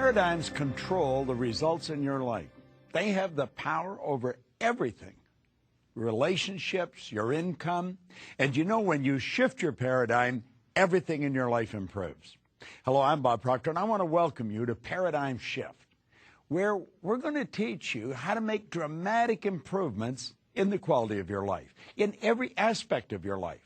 Paradigms control the results in your life. They have the power over everything. Relationships, your income. And you know, when you shift your paradigm, everything in your life improves. Hello, I'm Bob Proctor, and I want to welcome you to Paradigm Shift, where we're going to teach you how to make dramatic improvements in the quality of your life, in every aspect of your life.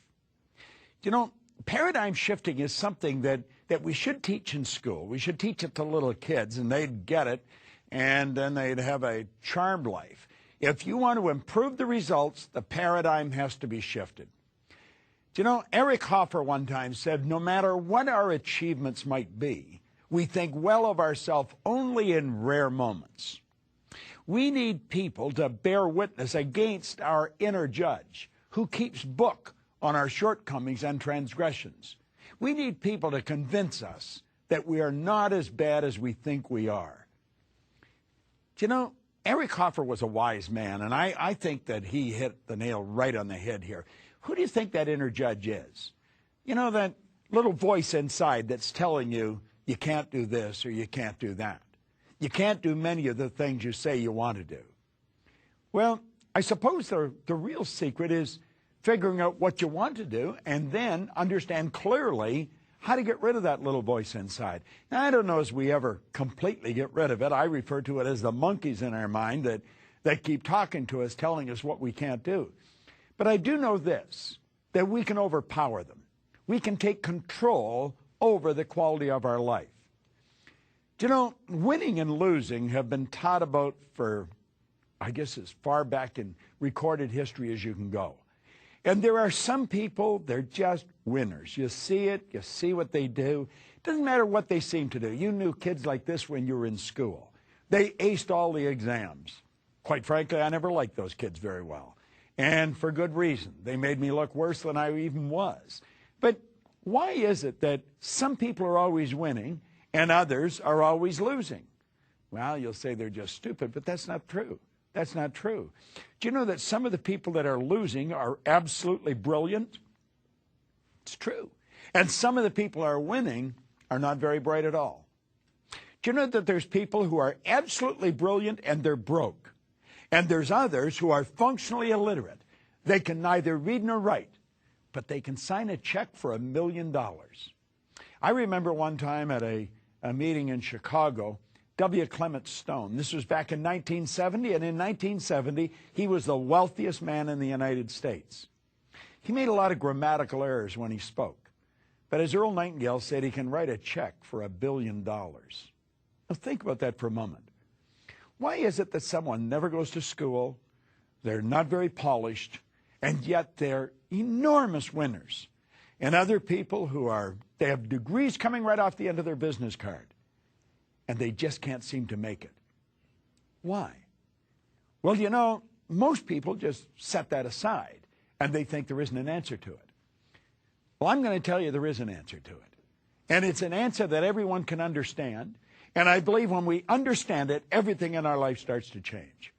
You know, paradigm shifting is something that we should teach in school. We should teach it to little kids, and they'd get it, and then they'd have a charmed life. If you want to improve the results, the paradigm has to be shifted. You know, Eric Hoffer one time said, no matter what our achievements might be, we think well of ourselves only in rare moments. We need people to bear witness against our inner judge, who keeps book on our shortcomings and transgressions. We need people to convince us that we are not as bad as we think we are. You know, Eric Hoffer was a wise man, and I think that he hit the nail right on the head here. Who do you think that inner judge is? You know, that little voice inside that's telling you, you can't do this or you can't do that. You can't do many of the things you say you want to do. Well, I suppose the real secret is figuring out what you want to do and then understand clearly how to get rid of that little voice inside. Now, I don't know as we ever completely get rid of it. I refer to it as the monkeys in our mind that keep talking to us, telling us what we can't do. But I do know this, that we can overpower them. We can take control over the quality of our life. You know, winning and losing have been taught about for, I guess, as far back in recorded history as you can go. And there are some people, they're just winners. You see it, you see what they do. It doesn't matter what they seem to do. You knew kids like this when you were in school. They aced all the exams. Quite frankly, I never liked those kids very well. And for good reason. They made me look worse than I even was. But why is it that some people are always winning and others are always losing? Well, you'll say they're just stupid, but that's not true. That's not true. Do you know that some of the people that are losing are absolutely brilliant? It's true. And some of the people who are winning are not very bright at all. Do you know that there's people who are absolutely brilliant and they're broke? And there's others who are functionally illiterate. They can neither read nor write, but they can sign a check for $1 million. I remember one time at a meeting in Chicago, W. Clement Stone. This was back in 1970, and in 1970, he was the wealthiest man in the United States. He made a lot of grammatical errors when he spoke, but as Earl Nightingale said, he can write a check for $1 billion. Now think about that for a moment. Why is it that someone never goes to school, they're not very polished, and yet they're enormous winners? And other people they have degrees coming right off the end of their business card, and they just can't seem to make it. Why? Well, you know, most people just set that aside, and they think there isn't an answer to it. Well, I'm going to tell you there is an answer to it. And it's an answer that everyone can understand. And I believe when we understand it, everything in our life starts to change.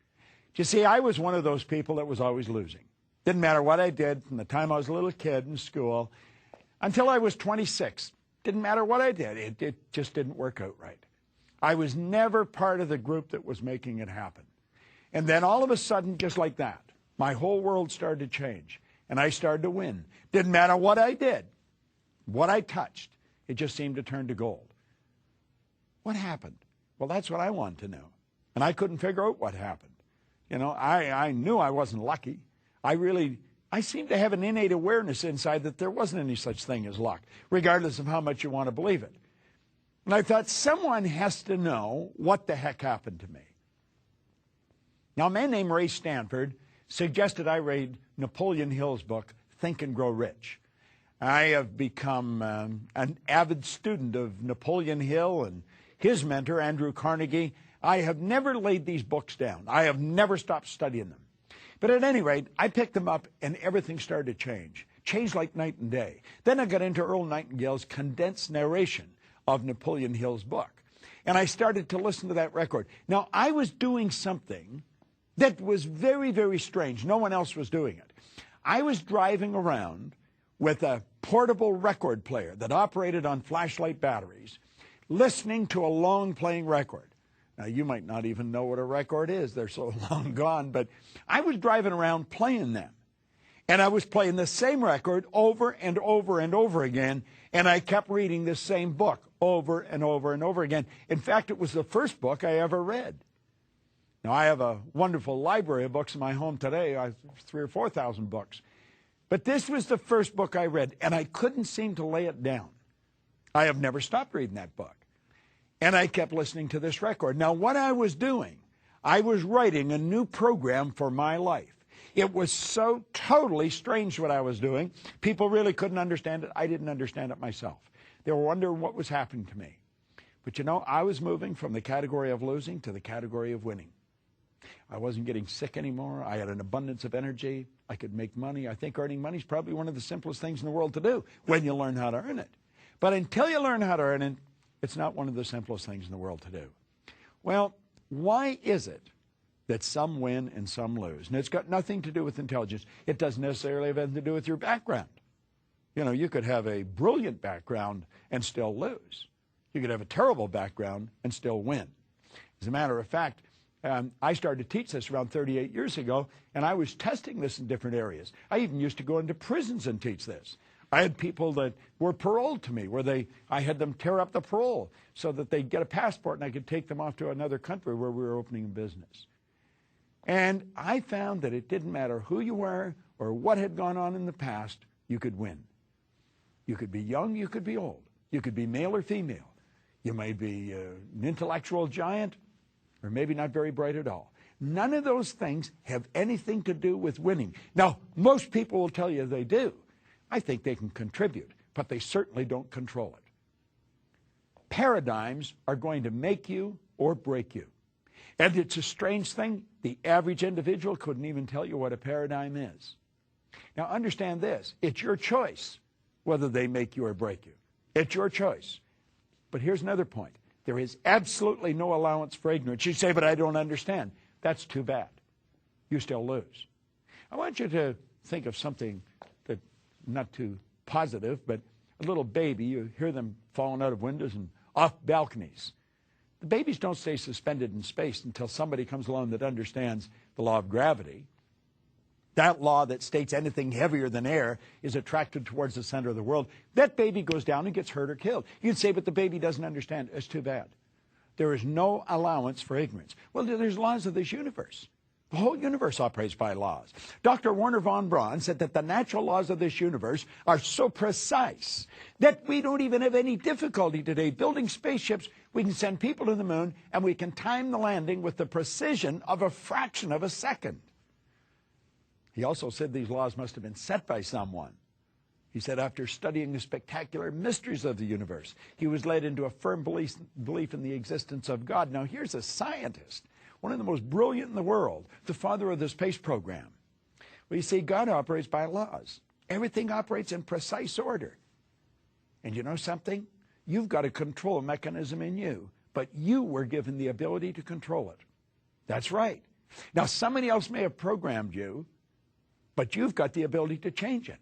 You see, I was one of those people that was always losing. Didn't matter what I did from the time I was a little kid in school until I was 26. Didn't matter what I did. It just didn't work out right. I was never part of the group that was making it happen. And then all of a sudden, just like that, my whole world started to change. And I started to win. Didn't matter what I did, what I touched. It just seemed to turn to gold. What happened? Well, that's what I wanted to know. And I couldn't figure out what happened. You know, I knew I wasn't lucky. I seemed to have an innate awareness inside that there wasn't any such thing as luck, regardless of how much you want to believe it. And I thought, someone has to know what the heck happened to me. Now, a man named Ray Stanford suggested I read Napoleon Hill's book, Think and Grow Rich. I have become an avid student of Napoleon Hill and his mentor, Andrew Carnegie. I have never laid these books down. I have never stopped studying them. But at any rate, I picked them up and everything started to change. Changed like night and day. Then I got into Earl Nightingale's condensed narration of Napoleon Hill's book. And I started to listen to that record. Now, I was doing something that was very, very strange. No one else was doing it. I was driving around with a portable record player that operated on flashlight batteries, listening to a long playing record. Now, you might not even know what a record is. They're so long gone. But I was driving around playing them. And I was playing the same record over and over and over again. And I kept reading this same book over and over and over again. In fact, it was the first book I ever read. Now, I have a wonderful library of books in my home today. I have 3,000 or 4,000 books. But this was the first book I read, and I couldn't seem to lay it down. I have never stopped reading that book. And I kept listening to this record. Now, what I was doing, I was writing a new program for my life. It was so totally strange what I was doing. People really couldn't understand it. I didn't understand it myself. They were wondering what was happening to me. But you know, I was moving from the category of losing to the category of winning. I wasn't getting sick anymore. I had an abundance of energy. I could make money. I think earning money is probably one of the simplest things in the world to do when you learn how to earn it. But until you learn how to earn it, it's not one of the simplest things in the world to do. Well, why is it that some win and some lose? And it's got nothing to do with intelligence. It doesn't necessarily have anything to do with your background. You know, you could have a brilliant background and still lose. You could have a terrible background and still win. As a matter of fact, I started to teach this around 38 years ago, and I was testing this in different areas. I even used to go into prisons and teach this. I had people that were paroled to me, where I had them tear up the parole so that they'd get a passport and I could take them off to another country where we were opening a business. And I found that it didn't matter who you were or what had gone on in the past, you could win. You could be young, you could be old. You could be male or female. You may be an intellectual giant, or maybe not very bright at all. None of those things have anything to do with winning. Now, most people will tell you they do. I think they can contribute, but they certainly don't control it. Paradigms are going to make you or break you. And it's a strange thing. The average individual couldn't even tell you what a paradigm is. Now, understand this. It's your choice whether they make you or break you. It's your choice. But here's another point. There is absolutely no allowance for ignorance. You say, but I don't understand. That's too bad. You still lose. I want you to think of something that not too positive, but a little baby. You hear them falling out of windows and off balconies. The babies don't stay suspended in space until somebody comes along that understands the law of gravity. That law that states anything heavier than air is attracted towards the center of the world. That baby goes down and gets hurt or killed. You'd say, but the baby doesn't understand. It's too bad. There is no allowance for ignorance. Well, there's laws of this universe. The whole universe operates by laws. Dr. Werner von Braun said that the natural laws of this universe are so precise that we don't even have any difficulty today building spaceships. We can send people to the moon, and we can time the landing with the precision of a fraction of a second. He also said these laws must have been set by someone. He said after studying the spectacular mysteries of the universe, he was led into a firm belief in the existence of God. Now, here's a scientist, one of the most brilliant in the world, the father of the space program. Well, you see, God operates by laws. Everything operates in precise order. And you know something? You've got a control mechanism in you, but you were given the ability to control it. That's right. Now, somebody else may have programmed you, but you've got the ability to change it.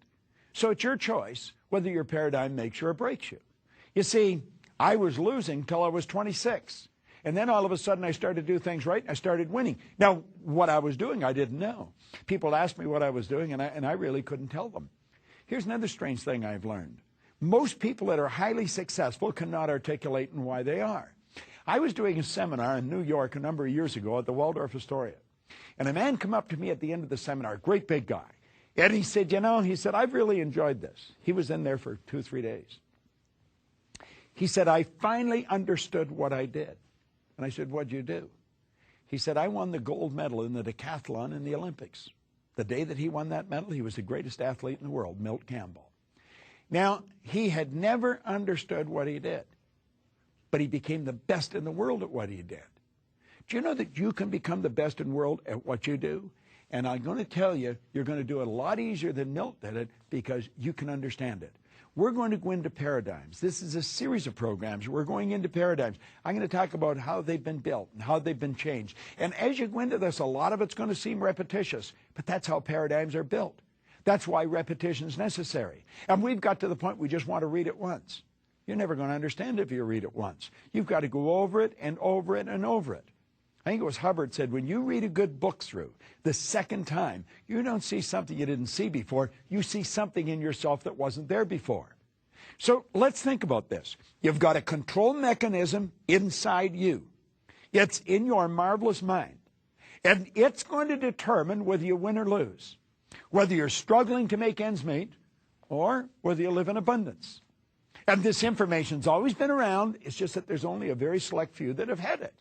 So it's your choice whether your paradigm makes you or breaks you. You see, I was losing till I was 26. And then all of a sudden I started to do things right. And I started winning. Now, what I was doing, I didn't know. People asked me what I was doing, and I really couldn't tell them. Here's another strange thing I've learned. Most people that are highly successful cannot articulate why they are. I was doing a seminar in New York a number of years ago at the Waldorf Astoria. And a man came up to me at the end of the seminar, a great big guy. And he said, you know, I've really enjoyed this. He was in there for 2-3 days. He said, I finally understood what I did. And I said, what'd you do? He said, I won the gold medal in the decathlon in the Olympics. The day that he won that medal, he was the greatest athlete in the world, Milt Campbell. Now, he had never understood what he did, but he became the best in the world at what he did. Do you know that you can become the best in the world at what you do? And I'm going to tell you, you're going to do it a lot easier than Milt did it because you can understand it. We're going to go into paradigms. This is a series of programs. We're going into paradigms. I'm going to talk about how they've been built and how they've been changed. And as you go into this, a lot of it's going to seem repetitious, but that's how paradigms are built. That's why repetition is necessary. And we've got to the point we just want to read it once. You're never going to understand it if you read it once. You've got to go over it and over it and over it. I think it was Hubbard said, when you read a good book through the second time, you don't see something you didn't see before. You see something in yourself that wasn't there before. So let's think about this. You've got a control mechanism inside you. It's in your marvelous mind. And it's going to determine whether you win or lose, whether you're struggling to make ends meet or whether you live in abundance. And this information's always been around. It's just that there's only a very select few that have had it.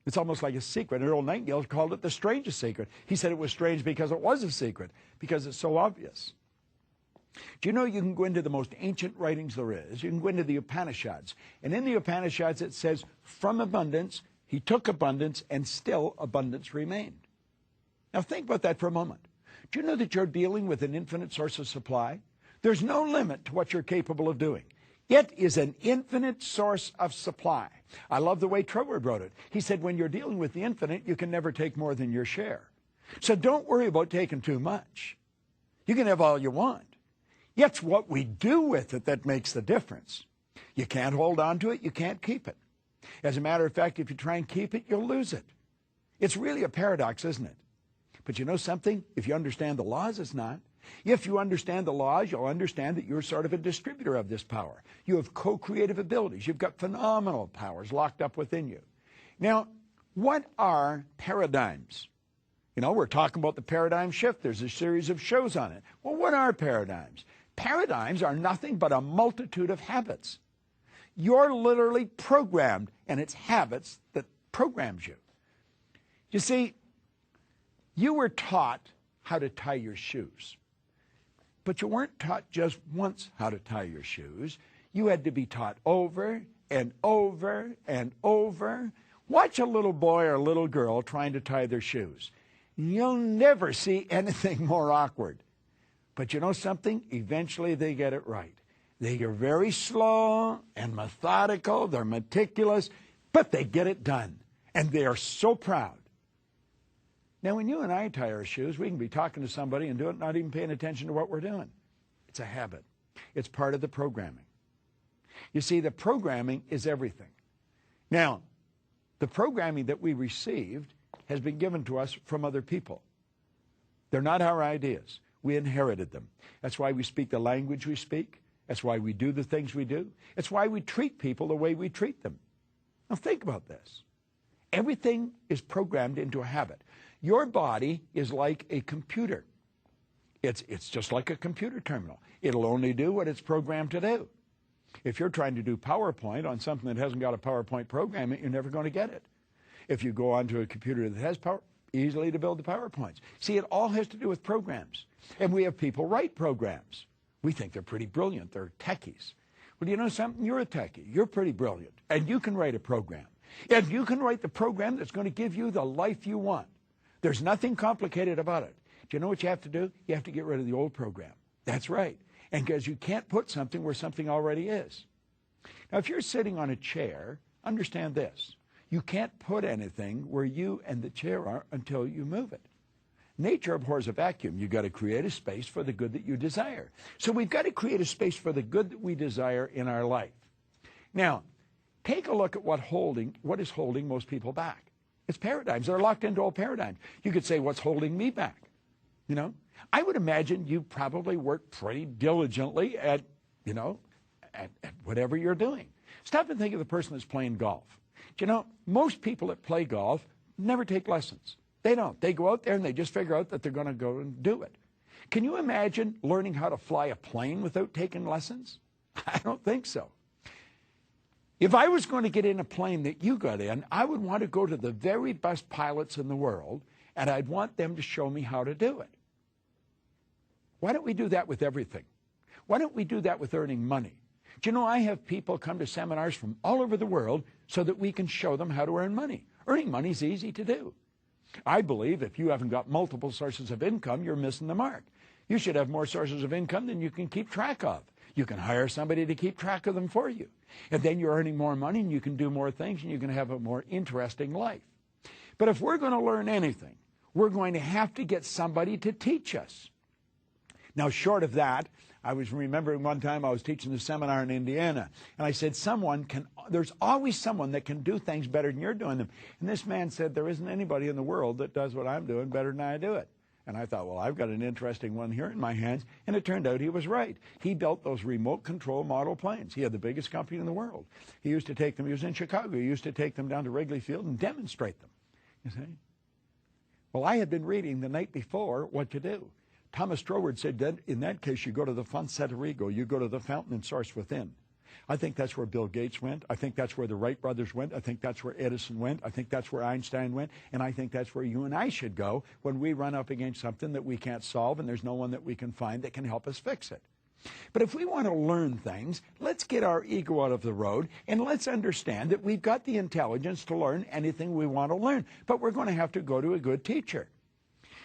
It's almost like a secret. Earl Nightingale called it the strangest secret. He said it was strange because it was a secret, because it's so obvious. Do you know you can go into the most ancient writings there is? You can go into the Upanishads. And in the Upanishads it says, from abundance, he took abundance, and still abundance remained. Now think about that for a moment. Do you know that you're dealing with an infinite source of supply? There's no limit to what you're capable of doing. It is an infinite source of supply. I love the way Troward wrote it. He said, when you're dealing with the infinite, you can never take more than your share. So don't worry about taking too much. You can have all you want. It's what we do with it that makes the difference. You can't hold on to it. You can't keep it. As a matter of fact, if you try and keep it, you'll lose it. It's really a paradox, isn't it? But you know something? If you understand the laws, it's not. If you understand the laws, you'll understand that you're sort of a distributor of this power. You have co-creative abilities. You've got phenomenal powers locked up within you. Now, what are paradigms? You know, we're talking about the paradigm shift. There's a series of shows on it. Well, what are paradigms? Paradigms are nothing but a multitude of habits. You're literally programmed, and it's habits that programs you. You see, you were taught how to tie your shoes. But you weren't taught just once how to tie your shoes. You had to be taught over and over and over. Watch a little boy or a little girl trying to tie their shoes. You'll never see anything more awkward. But you know something? Eventually they get it right. They are very slow and methodical. They're meticulous, but they get it done. And they are so proud. Now, when you and I tie our shoes, we can be talking to somebody and do it, not even paying attention to what we're doing. It's a habit. It's part of the programming. You see, the programming is everything. Now, the programming that we received has been given to us from other people. They're not our ideas. We inherited them. That's why we speak the language we speak. That's why we do the things we do. It's why we treat people the way we treat them. Now, think about this. Everything is programmed into a habit. Your body is like a computer. It's just like a computer terminal. It'll only do what it's programmed to do. If you're trying to do PowerPoint on something that hasn't got a PowerPoint program, you're never going to get it. If you go onto a computer that has power, easily to build the PowerPoints. See, it all has to do with programs. And we have people write programs. We think they're pretty brilliant. They're techies. Well, you know something? You're a techie. You're pretty brilliant. And you can write a program. And you can write the program that's going to give you the life you want. There's nothing complicated about it. Do you know what you have to do? You have to get rid of the old program. That's right. And because you can't put something where something already is. Now, if you're sitting on a chair, understand this. You can't put anything where you and the chair are until you move it. Nature abhors a vacuum. You've got to create a space for the good that you desire. So we've got to create a space for the good that we desire in our life. Now, take a look at what is holding most people back. It's paradigms. They're locked into old paradigms. You could say, what's holding me back? You know, I would imagine you probably work pretty diligently at whatever you're doing. Stop and think of the person that's playing golf. You know, most people that play golf never take lessons. They don't. They go out there and they just figure out that they're going to go and do it. Can you imagine learning how to fly a plane without taking lessons? I don't think so. If I was going to get in a plane that you got in, I would want to go to the very best pilots in the world, and I'd want them to show me how to do it. Why don't we do that with everything? Why don't we do that with earning money? Do you know, I have people come to seminars from all over the world so that we can show them how to earn money. Earning money is easy to do. I believe if you haven't got multiple sources of income, you're missing the mark. You should have more sources of income than you can keep track of. You can hire somebody to keep track of them for you. And then you're earning more money and you can do more things and you can have a more interesting life. But if we're going to learn anything, we're going to have to get somebody to teach us. Now, short of that, I was remembering one time I was teaching a seminar in Indiana, and I said, there's always someone that can do things better than you're doing them. And this man said, there isn't anybody in the world that does what I'm doing better than I do it. And I thought, well, I've got an interesting one here in my hands. And it turned out he was right. He built those remote control model planes. He had the biggest company in the world. He used to take them, he was in Chicago, he used to take them down to Wrigley Field and demonstrate them. You see? Well, I had been reading the night before what to do. Thomas Stroward said that in that case, you go to the Fonte Rigo, you go to the fountain and source within. I think that's where Bill Gates went. I think that's where the Wright brothers went. I think that's where Edison went. I think that's where Einstein went. And I think that's where you and I should go when we run up against something that we can't solve and there's no one that we can find that can help us fix it. But if we want to learn things, let's get our ego out of the road and let's understand that we've got the intelligence to learn anything we want to learn. But we're going to have to go to a good teacher.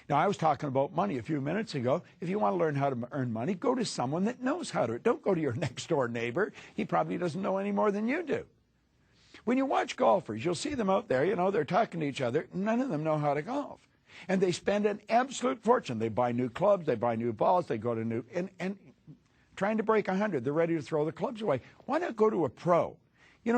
Now, I was talking about money a few minutes ago. If you want to learn how to earn money, go to someone that knows how to. Don't go to your next-door neighbor. He probably doesn't know any more than you do. When you watch golfers, you'll see them out there, they're talking to each other. None of them know how to golf. And they spend an absolute fortune. They buy new clubs, they buy new balls, they go to new, and trying to break 100, they're ready to throw the clubs away. Why not go to a pro?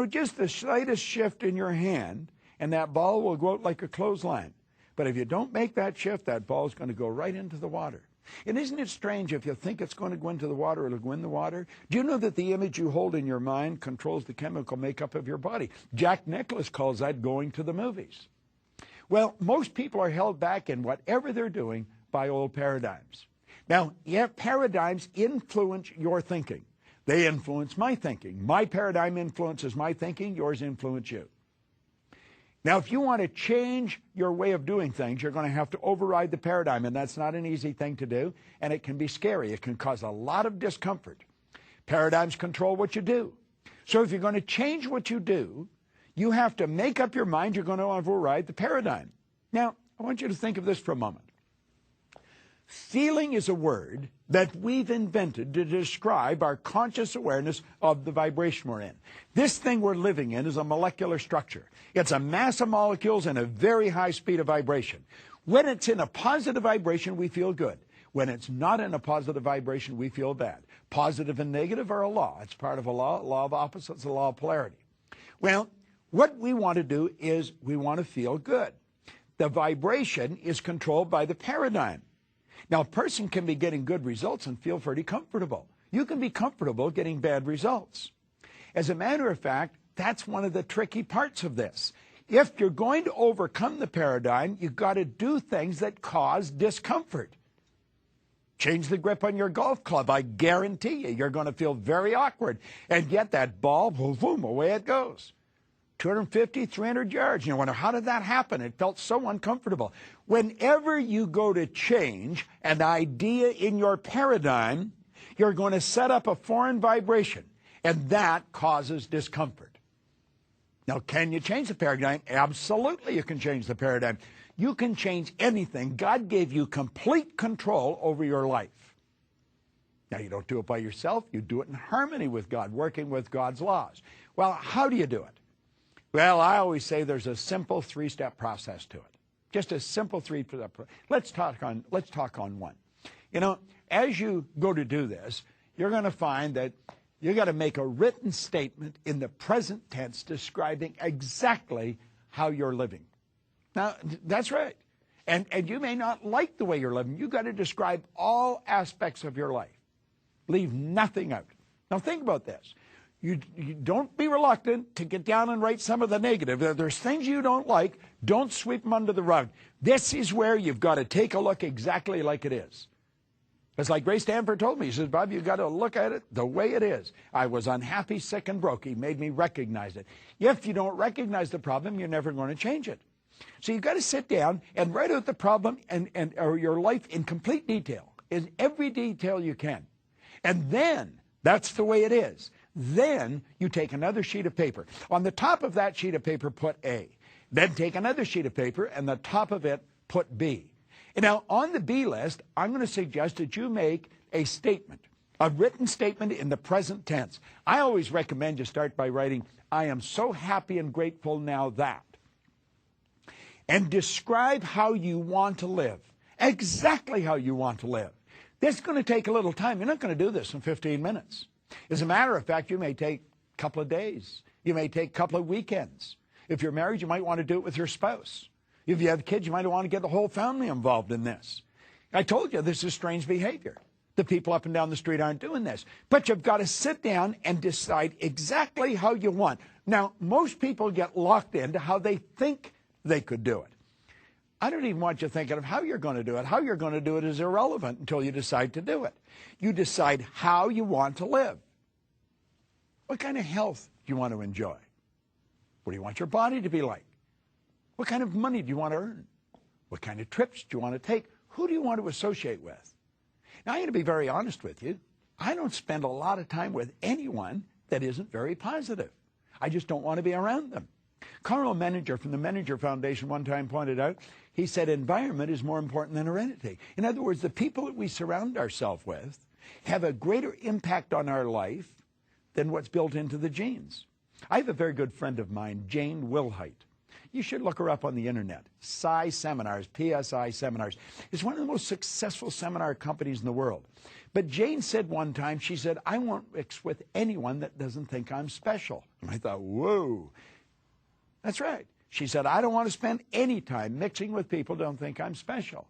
Just the slightest shift in your hand, and that ball will go out like a clothesline. But if you don't make that shift, that ball is going to go right into the water. And isn't it strange if you think it's going to go into the water, it'll go in the water? Do you know that the image you hold in your mind controls the chemical makeup of your body? Jack Nicklaus calls that going to the movies. Well, most people are held back in whatever they're doing by old paradigms. Now, paradigms influence your thinking. They influence my thinking. My paradigm influences my thinking. Yours influence you. Now, if you want to change your way of doing things, you're going to have to override the paradigm, and that's not an easy thing to do, and it can be scary. It can cause a lot of discomfort. Paradigms control what you do. So if you're going to change what you do, you have to make up your mind you're going to override the paradigm. Now, I want you to think of this for a moment. Feeling is a word that we've invented to describe our conscious awareness of the vibration we're in. This thing we're living in is a molecular structure. It's a mass of molecules and a very high speed of vibration. When it's in a positive vibration, we feel good. When it's not in a positive vibration, we feel bad. Positive and negative are a law. It's part of a law of opposites, a law of polarity. Well, what we want to do is we want to feel good. The vibration is controlled by the paradigm. Now, a person can be getting good results and feel pretty comfortable. You can be comfortable getting bad results. As a matter of fact, that's one of the tricky parts of this. If you're going to overcome the paradigm, you've got to do things that cause discomfort. Change the grip on your golf club. I guarantee you're going to feel very awkward. And yet that ball, boom, boom, away it goes. 250, 300 yards. You wonder, how did that happen? It felt so uncomfortable. Whenever you go to change an idea in your paradigm, you're going to set up a foreign vibration, and that causes discomfort. Now, can you change the paradigm? Absolutely, you can change the paradigm. You can change anything. God gave you complete control over your life. Now, you don't do it by yourself. You do it in harmony with God, working with God's laws. Well, how do you do it? Well, I always say there's a simple three-step process to it. Just a simple three-step process. Let's talk on one. As you go to do this, you're going to find that you got to make a written statement in the present tense describing exactly how you're living. Now, that's right. And you may not like the way you're living. You've got to describe all aspects of your life. Leave nothing out. Now, think about this. You don't be reluctant to get down and write some of the negative. If there's things you don't like, don't sweep them under the rug. This is where you've got to take a look exactly like it is. It's like Ray Stanford told me. He says, Bob, you've got to look at it the way it is. I was unhappy, sick, and broke. He made me recognize it. If you don't recognize the problem, you're never going to change it. So you've got to sit down and write out the problem or your life in complete detail, in every detail you can. And then, that's the way it is. Then you take another sheet of paper. On the top of that sheet of paper, put A. Then take another sheet of paper, and the top of it, put B. And now, on the B list, I'm going to suggest that you make a statement, a written statement in the present tense. I always recommend you start by writing, I am so happy and grateful now that. And describe how you want to live, exactly how you want to live. This is going to take a little time. You're not going to do this in 15 minutes. As a matter of fact, you may take a couple of days. You may take a couple of weekends. If you're married, you might want to do it with your spouse. If you have kids, you might want to get the whole family involved in this. I told you this is strange behavior. The people up and down the street aren't doing this. But you've got to sit down and decide exactly how you want. Now, most people get locked into how they think they could do it. I don't even want you thinking of how you're going to do it. How you're going to do it is irrelevant until you decide to do it. You decide how you want to live. What kind of health do you want to enjoy? What do you want your body to be like? What kind of money do you want to earn? What kind of trips do you want to take? Who do you want to associate with? Now, I'm going to be very honest with you. I don't spend a lot of time with anyone that isn't very positive. I just don't want to be around them. Carl Menninger from the Menninger Foundation one time pointed out, he said environment is more important than heredity. In other words, the people that we surround ourselves with have a greater impact on our life than what's built into the genes. I have a very good friend of mine, Jane Wilhite. You should look her up on the internet. PSI Seminars, PSI Seminars. It's one of the most successful seminar companies in the world. But Jane said one time, she said, I won't mix with anyone that doesn't think I'm special. And I thought, whoa. That's right. She said, I don't want to spend any time mixing with people who don't think I'm special.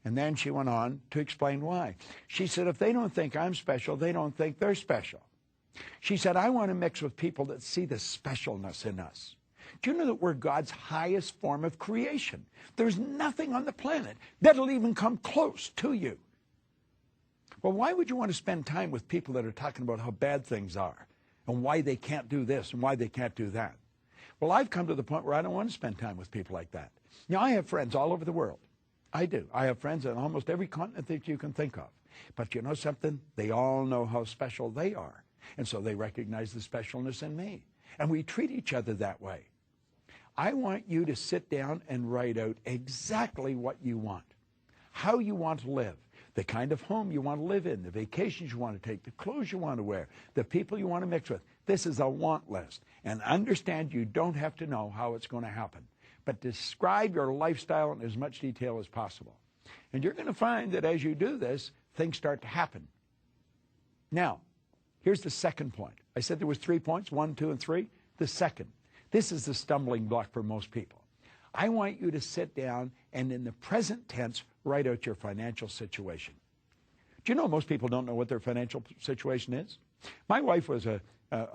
And then she went on to explain why. She said, if they don't think I'm special, they don't think they're special. She said, I want to mix with people that see the specialness in us. Do you know that we're God's highest form of creation? There's nothing on the planet that'll even come close to you. Well, why would you want to spend time with people that are talking about how bad things are and why they can't do this and why they can't do that? Well, I've come to the point where I don't want to spend time with people like that. Now, I have friends all over the world. I do. I have friends on almost every continent that you can think of. But you know something? They all know how special they are. And so they recognize the specialness in me. And we treat each other that way. I want you to sit down and write out exactly what you want, how you want to live, the kind of home you want to live in, the vacations you want to take, the clothes you want to wear, the people you want to mix with. This is a want list. And understand you don't have to know how it's going to happen. But describe your lifestyle in as much detail as possible. And you're going to find that as you do this, things start to happen. Now, here's the second point. I said there was 3 points, 1, 2, and 3. The second. This is the stumbling block for most people. I want you to sit down and in the present tense, write out your financial situation. Do you know most people don't know what their financial situation is? My wife was a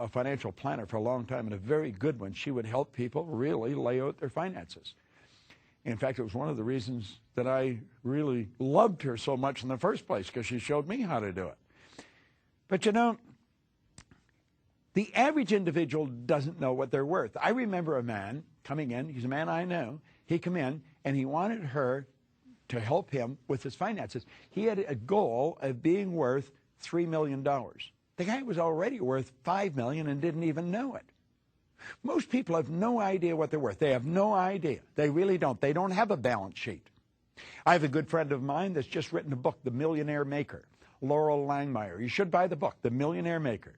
financial planner for a long time and a very good one. She would help people really lay out their finances. In fact, it was one of the reasons that I really loved her so much in the first place, because she showed me how to do it. But you know, the average individual doesn't know what they're worth. I remember a man coming in. He's a man I know. He came in, and he wanted her to help him with his finances. He had a goal of being worth $3 million. The guy was already worth $5 million and didn't even know it. Most people have no idea what they're worth. They have no idea. They really don't. They don't have a balance sheet. I have a good friend of mine that's just written a book, The Millionaire Maker, Laurel Langmeyer. You should buy the book, The Millionaire Maker.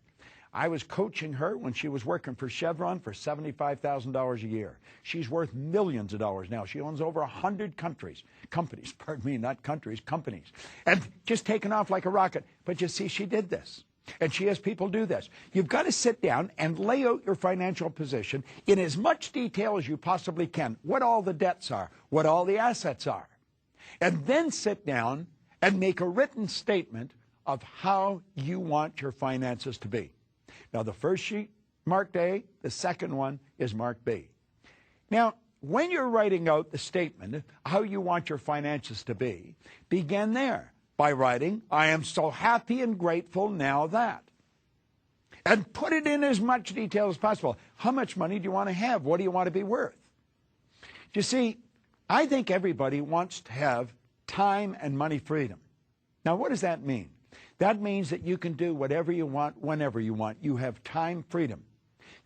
I was coaching her when she was working for Chevron for $75,000 a year. She's worth millions of dollars now. She owns over 100 companies, not countries, companies. And just taken off like a rocket. But you see, she did this. And she has people do this. You've got to sit down and lay out your financial position in as much detail as you possibly can. What all the debts are, what all the assets are. And then sit down and make a written statement of how you want your finances to be. Now, the first sheet, marked A. The second one is marked B. Now, when you're writing out the statement, how you want your finances to be, begin there by writing, I am so happy and grateful now that. And put it in as much detail as possible. How much money do you want to have? What do you want to be worth? You see, I think everybody wants to have time and money freedom. Now, what does that mean? That means that you can do whatever you want, whenever you want. You have time freedom.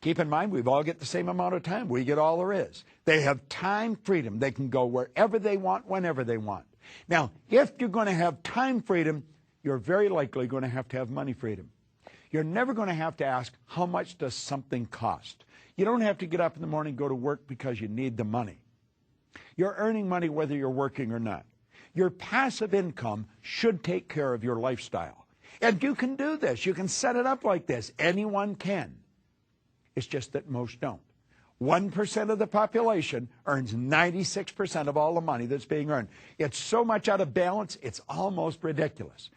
Keep in mind, we've all get the same amount of time. We get all there is. They have time freedom. They can go wherever they want, whenever they want. Now, if you're going to have time freedom, you're very likely going to have money freedom. You're never going to have to ask, how much does something cost? You don't have to get up in the morning and go to work because you need the money. You're earning money whether you're working or not. Your passive income should take care of your lifestyle. And you can do this. You can set it up like this. Anyone can. It's just that most don't. 1% of the population earns 96% of all the money that's being earned. It's so much out of balance, it's almost ridiculous.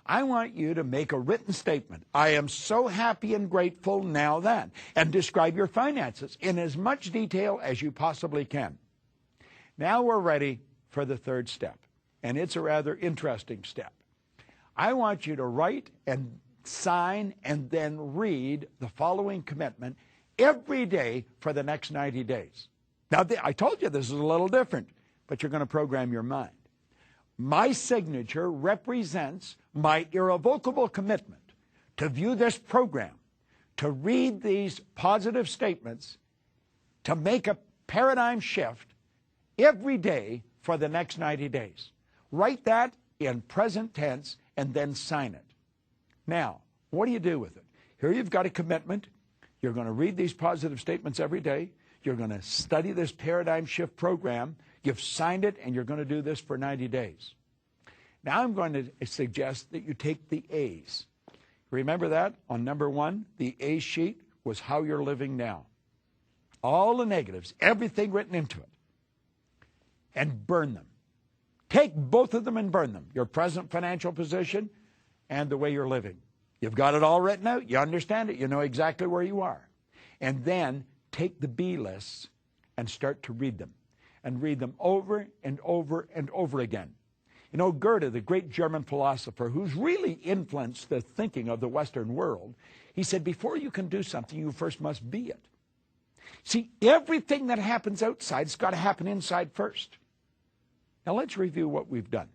I want you to make a written statement. I am so happy and grateful now that, and describe your finances in as much detail as you possibly can. Now we're ready for the third step, and it's a rather interesting step. I want you to write and sign and then read the following commitment every day for the next 90 days. Now, I told you this is a little different, but you're going to program your mind. My signature represents my irrevocable commitment to view this program, to read these positive statements, to make a paradigm shift every day for the next 90 days. Write that in present tense and then sign it. Now, what do you do with it? Here you've got a commitment. You're going to read these positive statements every day. You're going to study this paradigm shift program. You've signed it, and you're going to do this for 90 days. Now I'm going to suggest that you take the A's. Remember that? On number 1, the A sheet was how you're living now. All the negatives, everything written into it. And burn them. Take both of them and burn them. Your present financial position and the way you're living. You've got it all written out. You understand it. You know exactly where you are. And then take the B lists and start to read them. And read them over and over and over again. You know, Goethe, the great German philosopher who's really influenced the thinking of the Western world, he said, before you can do something, you first must be it. See, everything that happens outside has got to happen inside first. Now let's review what we've done.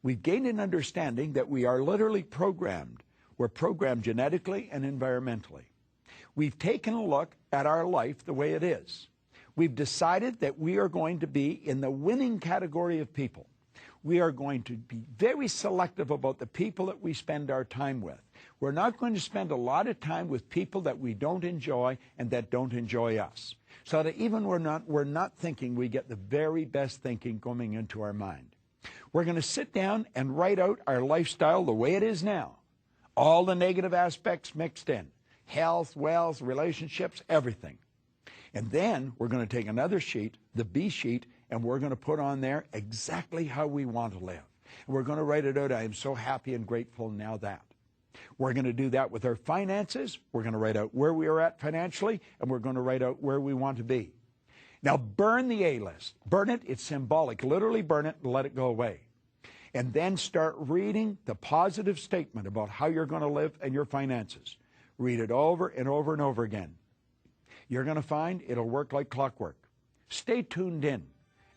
We've gained an understanding that we are literally programmed. We're programmed genetically and environmentally. We've taken a look at our life the way it is. We've decided that we are going to be in the winning category of people. We are going to be very selective about the people that we spend our time with. We're not going to spend a lot of time with people that we don't enjoy and that don't enjoy us. So that even we're not thinking, we get the very best thinking coming into our mind. We're going to sit down and write out our lifestyle the way it is now. All the negative aspects mixed in. Health, wealth, relationships, everything. And then we're going to take another sheet, the B sheet, and we're going to put on there exactly how we want to live. And we're going to write it out, I am so happy and grateful now that. We're going to do that with our finances. We're going to write out where we are at financially, and we're going to write out where we want to be. Now burn the A list. Burn it, it's symbolic. Literally burn it and let it go away. And then start reading the positive statement about how you're going to live and your finances. Read it over and over and over again. You're going to find it'll work like clockwork. Stay tuned in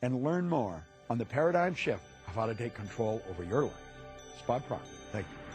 and learn more on the paradigm shift of how to take control over your life. It's Bob Proctor. Thank you.